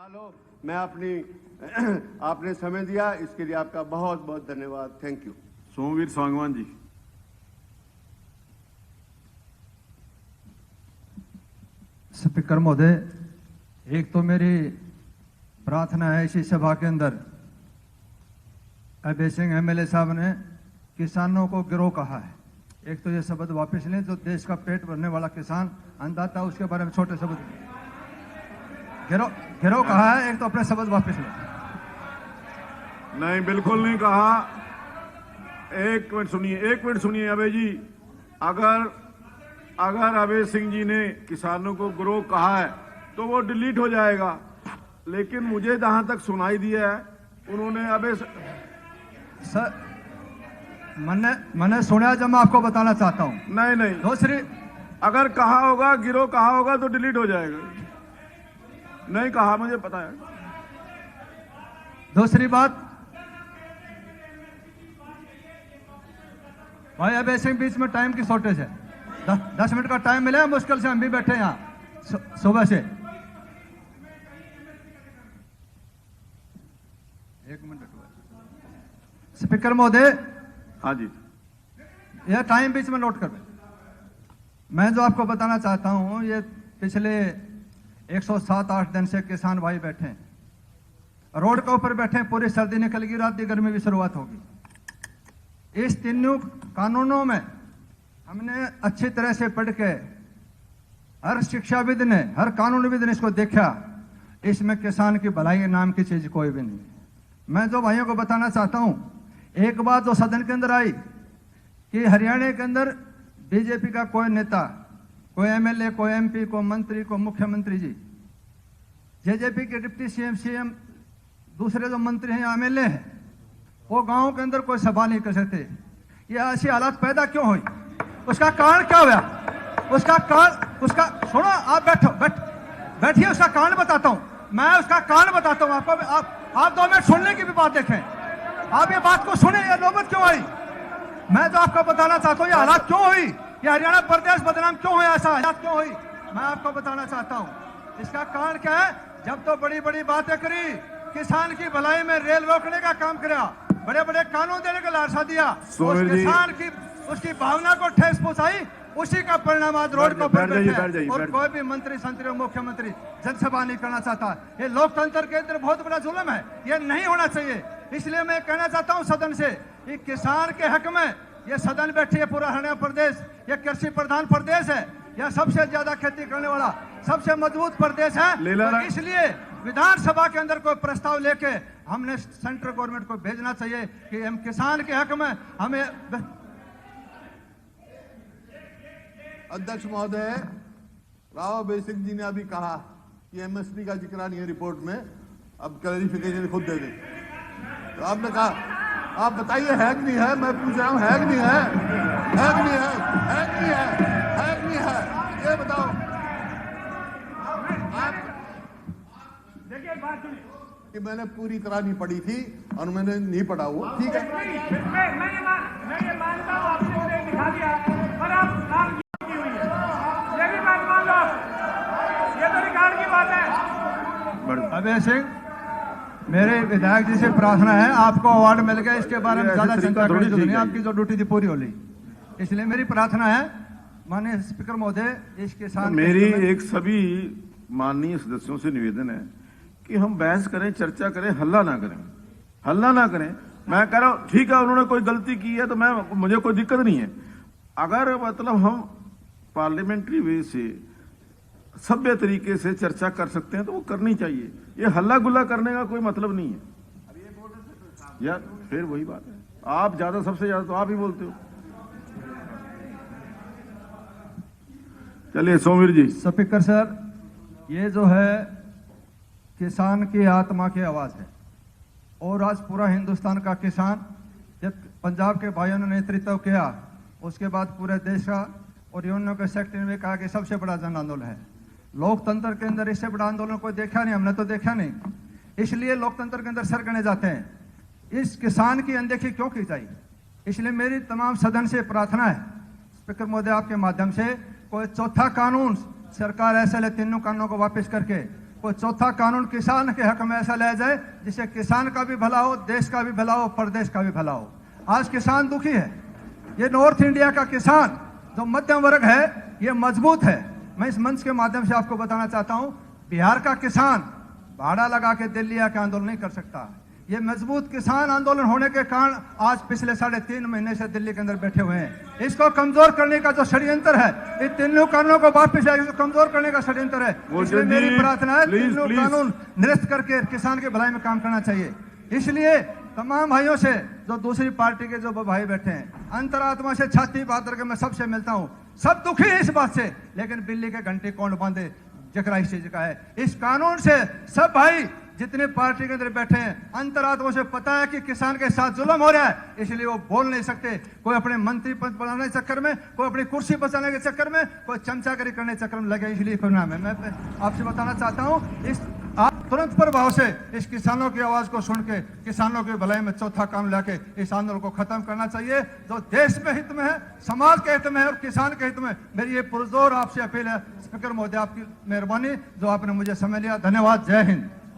ख्याल हो। मैं आपने समय दिया, इसके लिए आपका बहुत बहुत धन्यवाद। Thank you. Somvir Sangwan ji. Speaker महोदय, एक तो मेरी प्रार्थना है इसी सभा के अंदर, अभय सिंह एमएलए साहब ने किसानों को गिरोह कहा है। एक तो ये शब्द वापस लें, जो देश का पेट भरने वाला किसान अन्नदाता, उसके बारे में छोटे शब्द गिरोह कहा है। एक तो अपने शब्द वापस लें। नहीं, बिल्कुल नहीं कहा। एक मिनट सुनिए अभय जी। अगर अभय सिंह जी ने किसानों को गिरोह कहा है तो वो डिलीट हो जाएगा, लेकिन मुझे जहां तक सुनाई दिया है उन्होंने अभय सर, मैंने सुना, जब मैं आपको बताना चाहता हूं। नहीं दूसरी, अगर कहा होगा, गिरोह कहा होगा तो डिलीट हो जाएगा। नहीं कहा, मुझे पता है। दूसरी बात, भाई अभय सिंह, बीच में टाइम की शॉर्टेज है। 10 मिनट का टाइम मिले, मुश्किल से हम भी बैठे यहाँ सुबह से। एक मिनट। स्पीकर महोदय, हाँ जी, यह टाइम बीच में नोट कर। मैं जो आपको बताना चाहता हूं, ये पिछले 107-8 दिन से किसान भाई बैठे हैं, रोड के ऊपर बैठे हैं। पूरी सर्दी निकल गई, रात की गर्मी भी शुरुआत होगी। इस तीनों कानूनों में हमने अच्छी तरह से पढ़ के, हर शिक्षाविद ने, हर कानूनविद ने इसको देखा। इसमें किसान की भलाई नाम की चीज कोई भी नहीं है। मैं जो भाइयों को बताना चाहता हूं, एक बात जो सदन के अंदर आई कि हरियाणा के अंदर बीजेपी का कोई नेता, कोई एमएलए, कोई एमपी, कोई मंत्री, कोई मुख्यमंत्री जी, जेजेपी के डिप्टी सीएम, दूसरे जो मंत्री हैं, एमएलए हैं, वो गांव के अंदर कोई सभा नहीं कर सकते। ये ऐसी हालात पैदा क्यों हुई? उसका कारण क्या हुआ? उसका सुनो, आप बैठिए, उसका कारण बताता हूं। मैं उसका कारण बताता हूं आपको। आप 2 मिनट सुनने की भी बात देखें। आप ये बात को सुने, ये नौबत क्यों आई? मैं जो आपको बताना चाहता हूं, ये हालात क्यों हुई, ये हरियाणा प्रदेश बदनाम क्यों हुआ, ऐसा हालात क्यों हुई, मैं आपको बताना चाहता हूं। इसका कारण क्या है? जब तो बड़ी बड़ी बातें करी, किसान की भलाई में रेल रोकने का काम किया, बड़े बड़े कानून देने का लालसा दिया, उस किसान की, उसकी भावना को ठेस पहुंचाई, उसी का परिणाम आज रोड को पर बैठे। और कोई भी मंत्री, संतरी, मुख्यमंत्री जनसभा नहीं करना चाहता। ये लोकतंत्र के अंदर बहुत बड़ा जुल्म है, ये नहीं होना चाहिए। इसलिए मैं कहना चाहता हूं सदन से, कि किसान के हक में ये सदन बैठी है। पूरा हरियाणा प्रदेश ये कृषि प्रधान प्रदेश है, यह सबसे ज्यादा खेती करने वाला सबसे मजबूत प्रदेश है। तो इसलिए विधानसभा के अंदर कोई प्रस्ताव लेके हमने सेंट्रल गवर्नमेंट को भेजना चाहिए कि हम किसान के हक में हमें। अध्यक्ष महोदय, राव अभय सिंह जी ने अभी कहा कि एमएसपी का जिक्र नहीं है रिपोर्ट में, अब क्लैरिफिकेशन खुद दे दें। तो आपने कहा, आप बताइए है कि नहीं है? मैं पूछ रहा हूं, है कि नहीं है? है कि नहीं है? है कि नहीं है? है कि नहीं है? ये बताओ। आप देखिए, बात सुनिए कि मैंने पूरी तरह नहीं पढ़ी थी और मैंने नहीं पढ़ा हुआ, ठीक है। मैं ये मानता हूं, आपने दिखा दिया, पर आप नाम की हुई है, ये भी बात मान लो, ये तो रिकॉर्ड की बात है। अभय सिंह, मेरे विधायक जी से प्रार्थना है, आपको अवार्ड मिल गया, इसके बारे में ज्यादा चिंता करने की जरूरत नहीं, आपकी जो ड्यूटी थी पूरी हो ली। इसलिए मेरी प्रार्थना है, माननीय स्पीकर महोदय, इस किसान, मेरी एक सभी माननीय सदस्यों से निवेदन है कि हम बहस करें, चर्चा करें, हल्ला ना करें। मैं कह रहा हूं, ठीक है, उन्होंने कोई गलती की है तो मुझे कोई दिक्कत नहीं है। अगर मतलब हम पार्लियामेंट्री वे से, सभ्य तरीके से चर्चा कर सकते हैं तो वो करनी चाहिए। ये हल्ला गुल्ला करने का कोई मतलब नहीं है यार। फिर वही बात है, आप ज्यादा, सबसे ज्यादा तो आप ही बोलते हो। चलिए सोमवीर जी। स्पीकर सर, ये जो है किसान की आत्मा की आवाज है, और आज पूरा हिंदुस्तान का किसान, जब पंजाब के भाइयों ने नेतृत्व किया, उसके बाद पूरे देश का, और यूनियन के सेक्रेटरी ने कहा कि सबसे बड़ा जन आंदोलन है। लोकतंत्र के अंदर इससे बड़ा आंदोलन कोई देखा नहीं, हमने तो देखा नहीं, इसलिए लोकतंत्र के अंदर सर गणे जाते हैं। इस किसान की अनदेखी क्यों की जाए? इसलिए मेरी तमाम सदन से प्रार्थना है, स्पीकर महोदय, आपके माध्यम से, कोई चौथा कानून सरकार ऐसे ले, तीनों कानूनों को वापस करके कोई चौथा कानून किसान के हक में ऐसा लाया जाए जिससे किसान का भी भला हो, देश का भी भला हो, प्रदेश का भी भला हो। आज किसान दुखी है। ये नॉर्थ इंडिया का किसान जो मध्यम वर्ग है ये मजबूत है। मैं इस मंच के माध्यम से आपको बताना चाहता हूं, बिहार का किसान भाड़ा लगा के दिल्ली आके आंदोलन नहीं कर सकता। ये मजबूत किसान आंदोलन होने के कारण आज पिछले 3.5 महीने से दिल्ली के अंदर बैठे हुए हैं। इसको कमजोर करने का जो षड्यंत्र है, इन तीनों कानूनों को वापस इसको कमजोर करने का षड्यंत्र है। इसलिए मेरी प्रार्थना है तीनों कानून निरस्त करके किसान के भलाई में काम करना चाहिए। इसलिए तमाम भाइयों से जो दूसरी पार्टी के जो भाई बैठे हैं, अंतरात्मा से छाती बात करके मैं सबसे मिलता हूं। सब दुखी है इस बात से, लेकिन बिल्ली के घंटे कौन बांधे जकरा इस चीज का है। इस कानून से सब भाई जितने पार्टी के अंदर बैठे हैं अंतरात्मा से पता है कि किसान के साथ जुल्म हो रहा है, इसलिए वो बोल नहीं सकते। कोई अपने मंत्री पद बनाने के चक्कर में, कोई अपनी कुर्सी बचाने के चक्कर में, कोई चमचागिरी करने के चक्कर में लगे। इसलिए परिणाम है। मैं आपसे बताना चाहता हूं, इस आप तुरंत प्रभाव से इस किसानों की आवाज को सुन के किसानों की भलाई में चौथा काम लाके इस आंदोलन को खत्म करना चाहिए, जो देश में हित में है, समाज के हित में है और किसान के हित में। मेरी ये पुरजोर आपसे अपील है। स्पीकर महोदय, आपकी मेहरबानी जो आपने मुझे समय लिया। धन्यवाद। जय हिंद।